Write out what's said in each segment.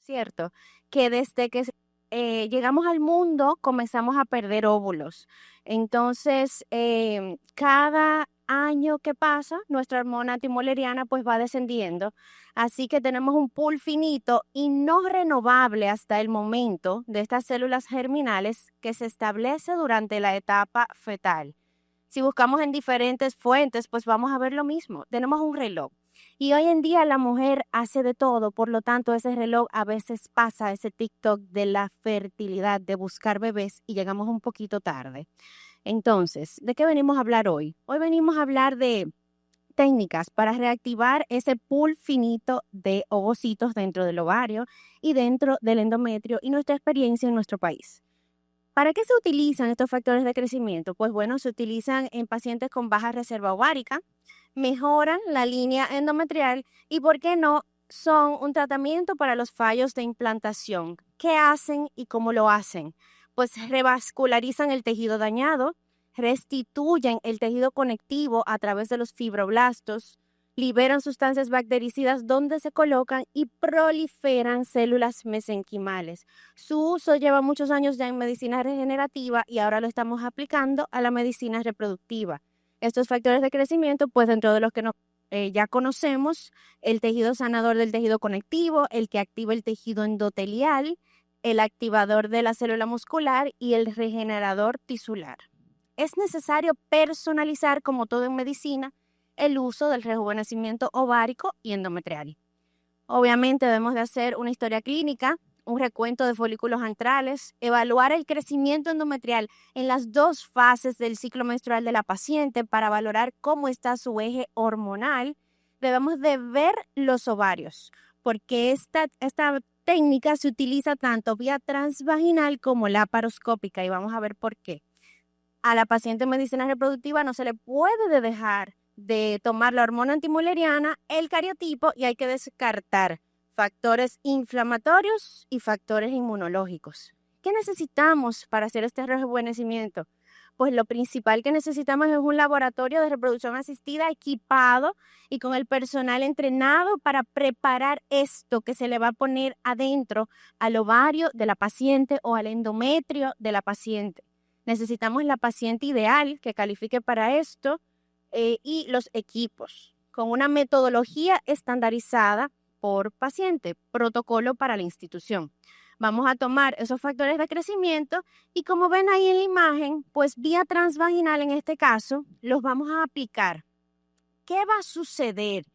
¿cierto? Que desde que llegamos al mundo comenzamos a perder óvulos. Entonces, cada año que pasa, nuestra hormona antimoleriana pues va descendiendo. Así que tenemos un pool finito y no renovable hasta el momento de estas células germinales que se establece durante la etapa fetal. Si buscamos en diferentes fuentes, pues vamos a ver lo mismo. Tenemos un reloj. Y hoy en día la mujer hace de todo, por lo tanto ese reloj a veces pasa ese TikTok de la fertilidad, de buscar bebés y llegamos un poquito tarde. Entonces, ¿de qué venimos a hablar hoy? Hoy venimos a hablar de técnicas para reactivar ese pool finito de ovocitos dentro del ovario y dentro del endometrio y nuestra experiencia en nuestro país. ¿Para qué se utilizan estos factores de crecimiento? Pues bueno, se utilizan en pacientes con baja reserva ovárica, mejoran la línea endometrial y, ¿por qué no?, son un tratamiento para los fallos de implantación. ¿Qué hacen y cómo lo hacen? Pues revascularizan el tejido dañado, restituyen el tejido conectivo a través de los fibroblastos, liberan sustancias bactericidas donde se colocan y proliferan células mesenquimales. Su uso lleva muchos años ya en medicina regenerativa y ahora lo estamos aplicando a la medicina reproductiva. Estos factores de crecimiento, pues dentro de los que ya conocemos, el tejido sanador del tejido conectivo, el que activa el tejido endotelial, el activador de la célula muscular y el regenerador tisular. Es necesario personalizar, como todo en medicina, el uso del rejuvenecimiento ovárico y endometrial. Obviamente debemos de hacer una historia clínica, un recuento de folículos antrales, evaluar el crecimiento endometrial en las dos fases del ciclo menstrual de la paciente para valorar cómo está su eje hormonal. Debemos de ver los ovarios, porque esta técnica se utiliza tanto vía transvaginal como laparoscópica y vamos a ver por qué. A la paciente en medicina reproductiva no se le puede dejar de tomar la hormona antimoleriana, el cariotipo, y hay que descartar factores inflamatorios y factores inmunológicos. ¿Qué necesitamos para hacer este rejuvenecimiento? Pues lo principal que necesitamos es un laboratorio de reproducción asistida equipado y con el personal entrenado para preparar esto que se le va a poner adentro al ovario de la paciente o al endometrio de la paciente. Necesitamos la paciente ideal que califique para esto y los equipos con una metodología estandarizada por paciente, protocolo para la institución. Vamos a tomar esos factores de crecimiento y, como ven ahí en la imagen, pues vía transvaginal en este caso, los vamos a aplicar. ¿Qué va a suceder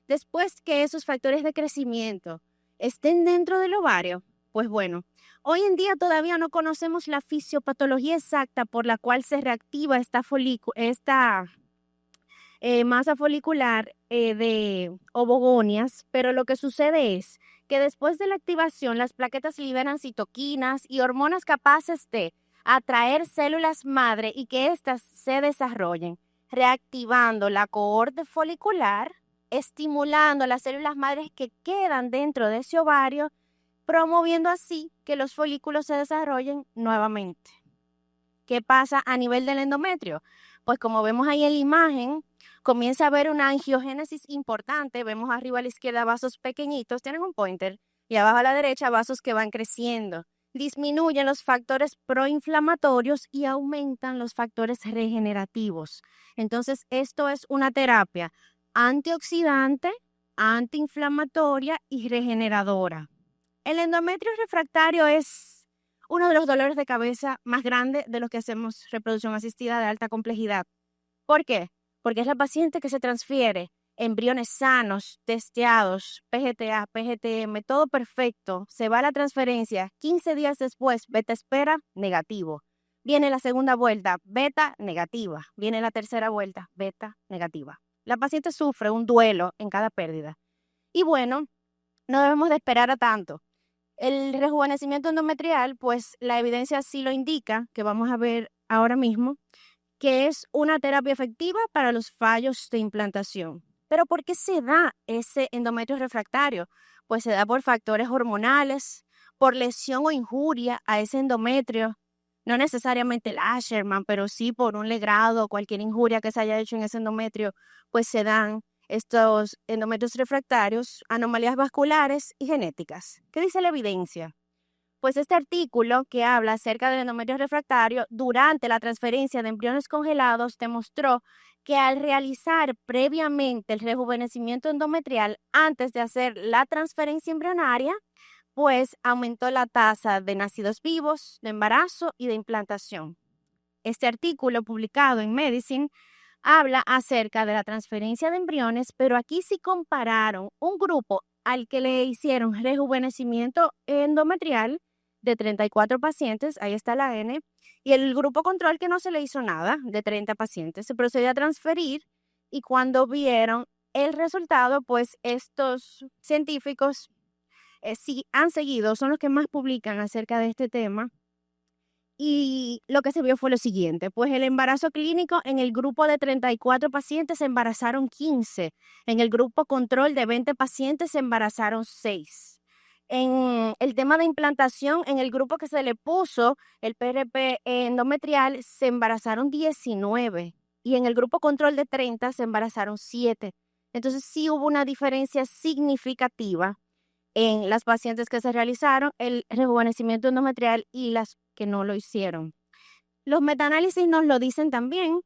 después que esos factores de crecimiento estén dentro del ovario? Pues bueno, hoy en día todavía no conocemos la fisiopatología exacta por la cual se reactiva esta masa folicular de ovogonias, pero lo que sucede es que después de la activación las plaquetas liberan citoquinas y hormonas capaces de atraer células madre y que éstas se desarrollen, reactivando la cohorte folicular, estimulando las células madres que quedan dentro de ese ovario, promoviendo así que los folículos se desarrollen nuevamente. ¿Qué pasa a nivel del endometrio? Pues como vemos ahí en la imagen, comienza a haber una angiogénesis importante. Vemos arriba a la izquierda vasos pequeñitos, tienen un pointer, y abajo a la derecha vasos que van creciendo. Disminuyen los factores proinflamatorios y aumentan los factores regenerativos. Entonces, esto es una terapia antioxidante, antiinflamatoria y regeneradora. El endometrio refractario es uno de los dolores de cabeza más grandes de los que hacemos reproducción asistida de alta complejidad. ¿Por qué? Porque es la paciente que se transfiere embriones sanos, testeados, PGTA, PGTM, todo perfecto. Se va a la transferencia, 15 días después, beta espera, negativo. Viene la segunda vuelta, beta negativa. Viene la tercera vuelta, beta negativa. La paciente sufre un duelo en cada pérdida. Y bueno, no debemos de esperar a tanto. El rejuvenecimiento endometrial, pues la evidencia sí lo indica, que vamos a ver ahora mismo, que es una terapia efectiva para los fallos de implantación. Pero ¿por qué se da ese endometrio refractario? Pues se da por factores hormonales, por lesión o injuria a ese endometrio, no necesariamente el Asherman, pero sí por un legrado o cualquier injuria que se haya hecho en ese endometrio, pues se dan. estos endometrios refractarios, anomalías vasculares y genéticas. ¿Qué dice la evidencia? Pues este artículo que habla acerca del endometrio refractario durante la transferencia de embriones congelados demostró que al realizar previamente el rejuvenecimiento endometrial antes de hacer la transferencia embrionaria, pues aumentó la tasa de nacidos vivos, de embarazo y de implantación. Este artículo publicado en Medicine habla acerca de la transferencia de embriones, pero aquí sí compararon un grupo al que le hicieron rejuvenecimiento endometrial de 34 pacientes, ahí está la N, y el grupo control que no se le hizo nada, de 30 pacientes. Se procedió a transferir y cuando vieron el resultado, pues estos científicos sí han seguido, son los que más publican acerca de este tema. Y lo que se vio fue lo siguiente, pues el embarazo clínico en el grupo de 34 pacientes se embarazaron 15, en el grupo control de 20 pacientes se embarazaron 6. En el tema de implantación, en el grupo que se le puso el PRP endometrial se embarazaron 19 y en el grupo control de 30 se embarazaron 7. Entonces sí hubo una diferencia significativa en las pacientes que se realizaron el rejuvenecimiento endometrial y las que no lo hicieron. Los metaanálisis nos lo dicen también.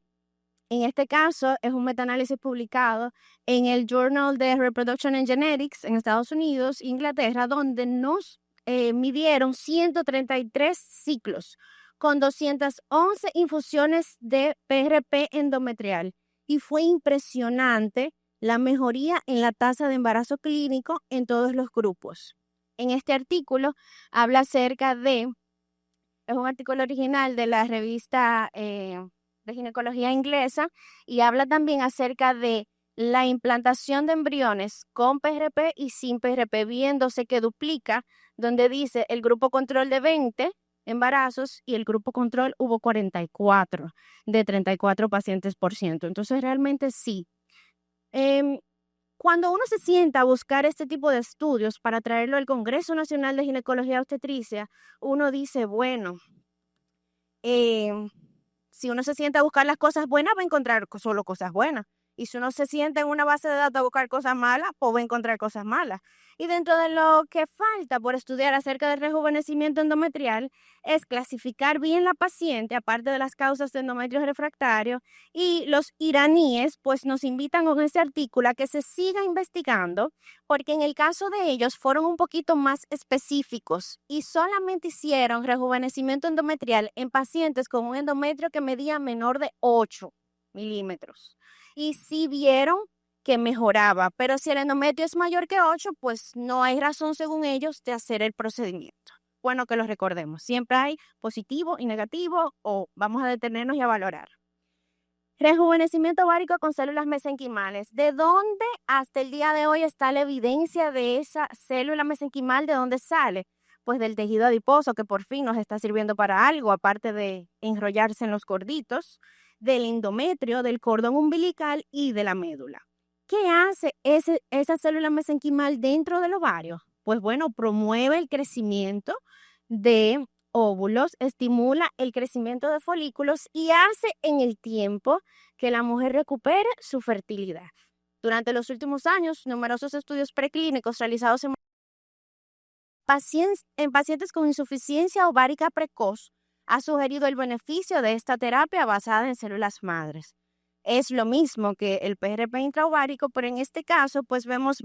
En este caso es un metaanálisis publicado en el Journal de Reproduction and Genetics en Estados Unidos, Inglaterra, donde nos midieron 133 ciclos con 211 infusiones de PRP endometrial y fue impresionante la mejoría en la tasa de embarazo clínico en todos los grupos. En este artículo habla acerca de, es un artículo original de la revista de ginecología inglesa y habla también acerca de la implantación de embriones con PRP y sin PRP, viéndose que duplica, donde dice el grupo control de 20 embarazos y el grupo control hubo 44 de 34 pacientes por ciento. Entonces realmente sí. Cuando uno se sienta a buscar este tipo de estudios para traerlo al Congreso Nacional de Ginecología y Obstetricia, uno dice, bueno, si uno se sienta a buscar las cosas buenas, va a encontrar solo cosas buenas. Y si uno se sienta en una base de datos a buscar cosas malas, pues va a encontrar cosas malas. Y dentro de lo que falta por estudiar acerca del rejuvenecimiento endometrial es clasificar bien la paciente, aparte de las causas de endometrio refractario. Y los iraníes, pues nos invitan con ese artículo a que se siga investigando, porque en el caso de ellos fueron un poquito más específicos y solamente hicieron rejuvenecimiento endometrial en pacientes con un endometrio que medía menor de 8 milímetros. Y sí vieron que mejoraba, pero si el endometrio es mayor que 8, pues no hay razón, según ellos, de hacer el procedimiento. Bueno, que lo recordemos, siempre hay positivo y negativo, o vamos a detenernos y a valorar. Rejuvenecimiento ovárico con células mesenquimales. ¿De dónde hasta el día de hoy está la evidencia de esa célula mesenquimal? ¿De dónde sale? Pues del tejido adiposo, que por fin nos está sirviendo para algo, aparte de enrollarse en los gorditos, del endometrio, del cordón umbilical y de la médula. ¿Qué hace esa célula mesenquimal dentro del ovario? Pues bueno, promueve el crecimiento de óvulos, estimula el crecimiento de folículos y hace en el tiempo que la mujer recupere su fertilidad. Durante los últimos años, numerosos estudios preclínicos realizados en pacientes con insuficiencia ovárica precoz ha sugerido el beneficio de esta terapia basada en células madres. Es lo mismo que el PRP intraovárico, pero en este caso, pues vemos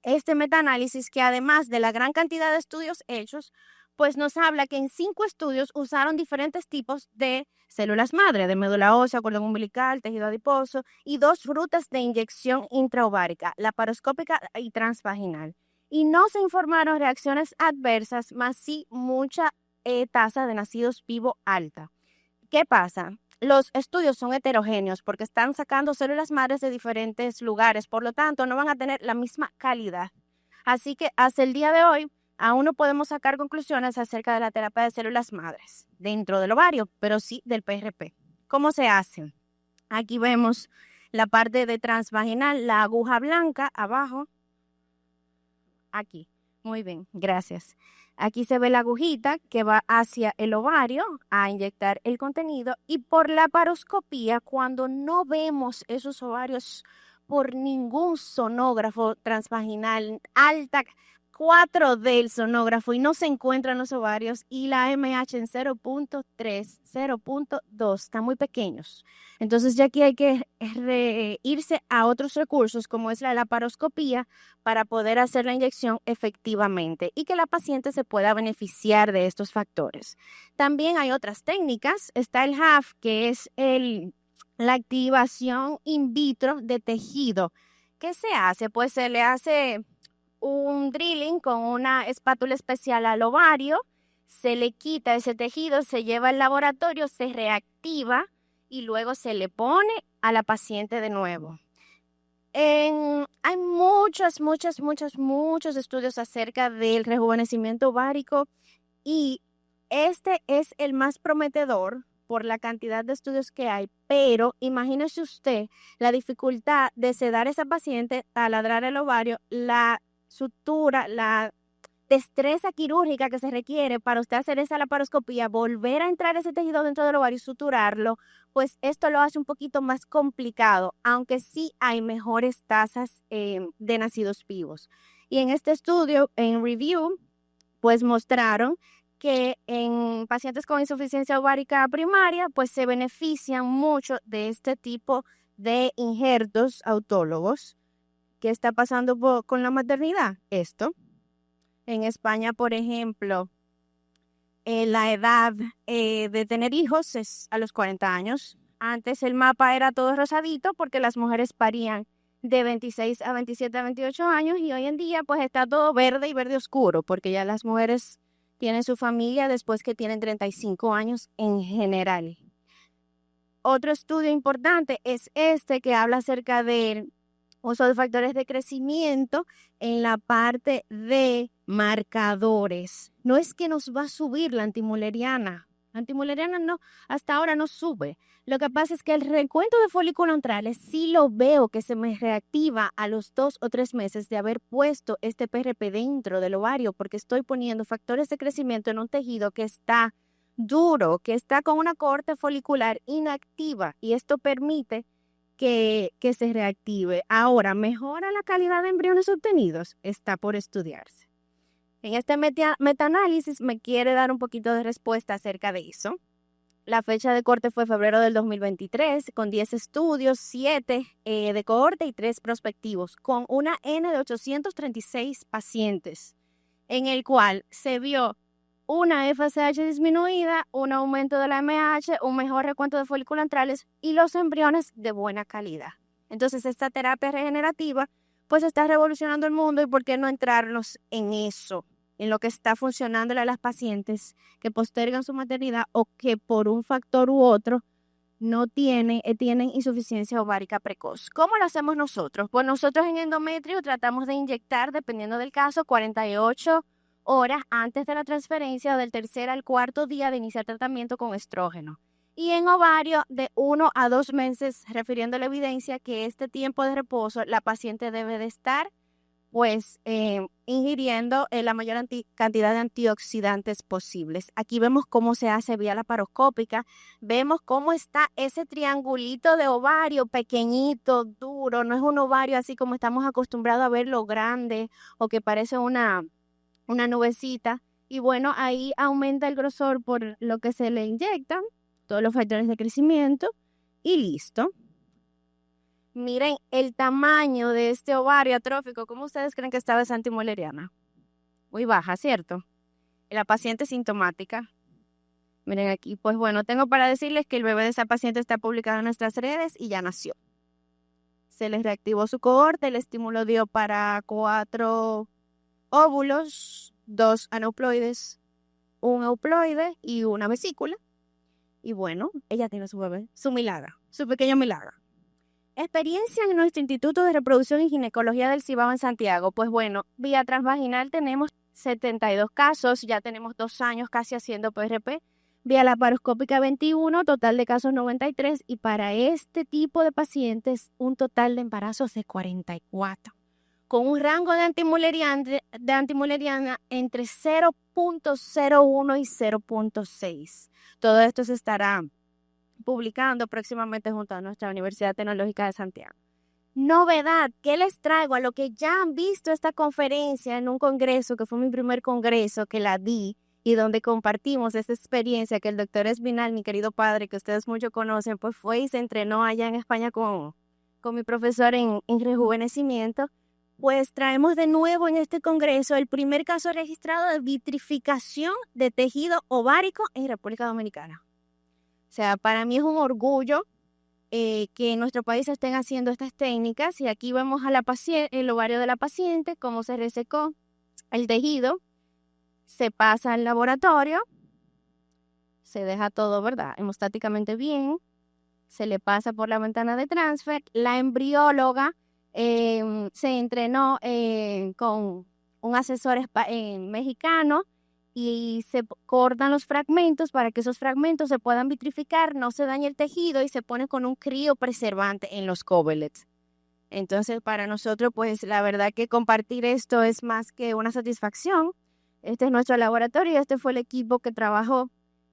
este metaanálisis que además de la gran cantidad de estudios hechos, pues nos habla que en 5 estudios usaron diferentes tipos de células madre, de médula ósea, cordón umbilical, tejido adiposo y 2 rutas de inyección intraovárica, laparoscópica y transvaginal. Y no se informaron reacciones adversas, más sí mucha tasa de nacidos vivos alta. ¿Qué pasa? Los estudios son heterogéneos porque están sacando células madres de diferentes lugares, por lo tanto no van a tener la misma calidad. Así que hasta el día de hoy aún no podemos sacar conclusiones acerca de la terapia de células madres dentro del ovario, pero sí del PRP. ¿Cómo se hace? Aquí vemos la parte de transvaginal, la aguja blanca abajo. Aquí. Muy bien, gracias. Aquí se ve la agujita que va hacia el ovario a inyectar el contenido y por la laparoscopía, cuando no vemos esos ovarios por ningún sonógrafo transvaginal, alta 4D el sonógrafo, y no se encuentran los ovarios, y la MH en 0.3, 0.2, están muy pequeños. Entonces ya aquí hay que irse a otros recursos como es la laparoscopía para poder hacer la inyección efectivamente y que la paciente se pueda beneficiar de estos factores. También hay otras técnicas, está el HAF, que es la activación in vitro de tejido. ¿Qué se hace? Pues se le hace un drilling con una espátula especial al ovario, se le quita ese tejido, se lleva al laboratorio, se reactiva y luego se le pone a la paciente de nuevo. Hay muchos estudios acerca del rejuvenecimiento ovárico y este es el más prometedor por la cantidad de estudios que hay, pero imagínese usted la dificultad de sedar a esa paciente, taladrar el ovario, la sutura, la destreza quirúrgica que se requiere para usted hacer esa laparoscopía, volver a entrar ese tejido dentro del ovario y suturarlo, pues esto lo hace un poquito más complicado, aunque sí hay mejores tasas de nacidos vivos. Y en este estudio, en review, pues mostraron que en pacientes con insuficiencia ovárica primaria, pues se benefician mucho de este tipo de injertos autólogos. ¿Qué está pasando con la maternidad? Esto. En España, por ejemplo, la edad de tener hijos es a los 40 años. Antes el mapa era todo rosadito porque las mujeres parían de 26 a 27 a 28 años y hoy en día pues está todo verde y verde oscuro porque ya las mujeres tienen su familia después que tienen 35 años en general. Otro estudio importante es este que habla acerca del uso de factores de crecimiento en la parte de marcadores. No es que nos va a subir la antimuleriana. La antimuleriana no, hasta ahora no sube. Lo que pasa es que el recuento de folículos antrales sí lo veo que se me reactiva a los 2 o 3 meses de haber puesto este PRP dentro del ovario, porque estoy poniendo factores de crecimiento en un tejido que está duro, que está con una cohorte folicular inactiva, y esto permite que se reactive. Ahora, ¿mejora la calidad de embriones obtenidos? Está por estudiarse. En este metaanálisis me quiere dar un poquito de respuesta acerca de eso. La fecha de corte fue febrero del 2023, con 10 estudios, 7 de cohorte y 3 prospectivos, con una N de 836 pacientes, en el cual se vio una FSH disminuida, un aumento de la MH, un mejor recuento de folículos antrales y los embriones de buena calidad. Entonces, esta terapia regenerativa pues está revolucionando el mundo, y ¿por qué no entrarnos en eso? En lo que está funcionando a las pacientes que postergan su maternidad o que por un factor u otro no tienen insuficiencia ovárica precoz. ¿Cómo lo hacemos nosotros? Pues nosotros en endometrio tratamos de inyectar, dependiendo del caso, 48 horas antes de la transferencia o del tercer al cuarto día de iniciar tratamiento con estrógeno. Y en ovario de 1 a 2 meses, refiriendo a la evidencia que este tiempo de reposo la paciente debe de estar pues ingiriendo la mayor cantidad de antioxidantes posibles. Aquí vemos cómo se hace vía laparoscópica, vemos cómo está ese triangulito de ovario pequeñito, duro, no es un ovario así como estamos acostumbrados a verlo grande o que parece una nubecita. Y bueno, ahí aumenta el grosor por lo que se le inyectan, todos los factores de crecimiento y listo. Miren el tamaño de este ovario atrófico. ¿Cómo ustedes creen que estaba esa antimuleriana? Muy baja, ¿cierto? Y la paciente sintomática. Miren aquí, pues bueno, tengo para decirles que el bebé de esa paciente está publicado en nuestras redes y ya nació. Se les reactivó su cohorte, el estímulo dio para 4 óvulos, 2 aneuploides, un euploide y una vesícula. Y bueno, ella tiene su bebé, su milagro, su pequeño milagro. Experiencia en nuestro Instituto de Reproducción y Ginecología del Cibao en Santiago. Pues bueno, vía transvaginal tenemos 72 casos, ya tenemos 2 años casi haciendo PRP. Vía laparoscópica 21, total de casos 93, y para este tipo de pacientes un total de embarazos de 44, con un rango de antimuleriana entre 0.01 y 0.6. Todo esto se estará publicando próximamente junto a nuestra Universidad Tecnológica de Santiago. novedad, ¿qué les traigo? A lo que ya han visto esta conferencia en un congreso, que fue mi primer congreso que la di y donde compartimos esa experiencia que el doctor Espinal, mi querido padre, que ustedes mucho conocen, pues fue y se entrenó allá en España con mi profesor en rejuvenecimiento. Pues traemos de nuevo en este congreso el primer caso registrado de vitrificación de tejido ovárico en República Dominicana. O sea, para mí es un orgullo que en nuestro país se estén haciendo estas técnicas, y aquí vemos a la paciente, el ovario de la paciente, cómo se resecó el tejido, se pasa al laboratorio, se deja todo, ¿verdad?, hemostáticamente bien, se le pasa por la ventana de transfer, la embrióloga se entrenó con un asesor mexicano, y se cortan los fragmentos para que esos fragmentos se puedan vitrificar, no se dañe el tejido, y se pone con un criopreservante en los coveletes. Entonces, para nosotros, pues la verdad que compartir esto es más que una satisfacción. Este es nuestro laboratorio, este fue el equipo que trabajó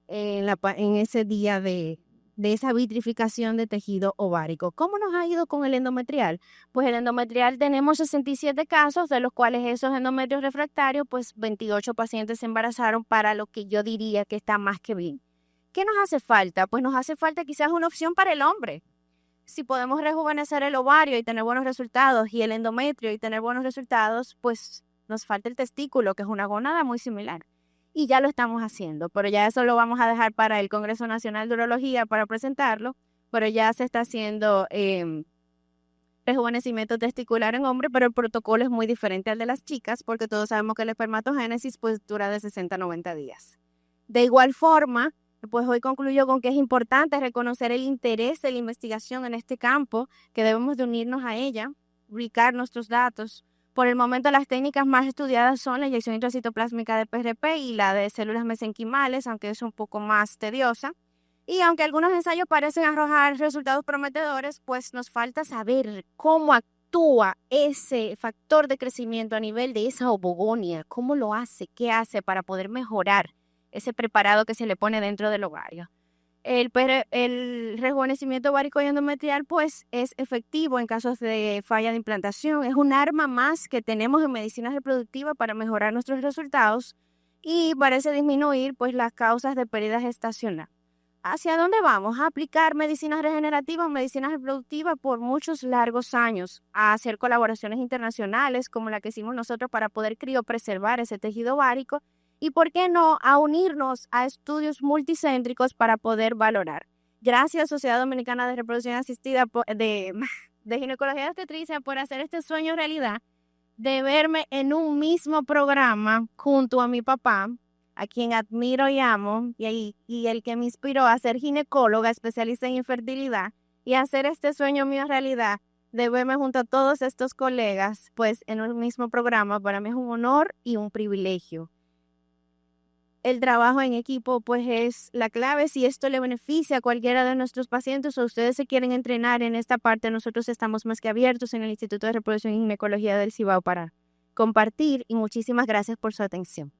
en ese día de esa vitrificación de tejido ovárico. ¿Cómo nos ha ido con el endometrial? Pues el endometrial tenemos 67 casos, de los cuales esos endometrios refractarios, pues 28 pacientes se embarazaron, para lo que yo diría que está más que bien. ¿Qué nos hace falta? Pues nos hace falta quizás una opción para el hombre. Si podemos rejuvenecer el ovario y tener buenos resultados, y el endometrio y tener buenos resultados, pues nos falta el testículo, que es una gónada muy similar. Y ya lo estamos haciendo, pero ya eso lo vamos a dejar para el Congreso Nacional de Urología para presentarlo, pero ya se está haciendo rejuvenecimiento testicular en hombre, pero el protocolo es muy diferente al de las chicas, porque todos sabemos que la espermatogénesis pues dura de 60 a 90 días. De igual forma, pues hoy concluyo con que es importante reconocer el interés de la investigación en este campo, que debemos de unirnos a ella, publicar nuestros datos. Por el momento, las técnicas más estudiadas son la inyección intracitoplásmica de PRP y la de células mesenquimales, aunque es un poco más tediosa. Y aunque algunos ensayos parecen arrojar resultados prometedores, pues nos falta saber cómo actúa ese factor de crecimiento a nivel de esa ovogonia, cómo lo hace, qué hace para poder mejorar ese preparado que se le pone dentro del ovario. El rejuvenecimiento ovárico y endometrial pues es efectivo en casos de falla de implantación. Es un arma más que tenemos en medicina reproductiva para mejorar nuestros resultados, y parece disminuir pues las causas de pérdida gestacional. ¿Hacia dónde vamos? A aplicar medicina regenerativa, medicina reproductiva por muchos largos años, a hacer colaboraciones internacionales como la que hicimos nosotros para poder criopreservar ese tejido ovárico, y por qué no, a unirnos a estudios multicéntricos para poder valorar. Gracias, Sociedad Dominicana de Reproducción Asistida de Ginecología y Obstetricia, por hacer este sueño realidad, de verme en un mismo programa junto a mi papá, a quien admiro y amo, y el que me inspiró a ser ginecóloga, especialista en infertilidad, y hacer este sueño mío realidad, de verme junto a todos estos colegas, pues en un mismo programa. Para mí es un honor y un privilegio. El trabajo en equipo pues es la clave. Si esto le beneficia a cualquiera de nuestros pacientes, o ustedes se quieren entrenar en esta parte, nosotros estamos más que abiertos en el Instituto de Reproducción y Ginecología del Cibao para compartir, y muchísimas gracias por su atención.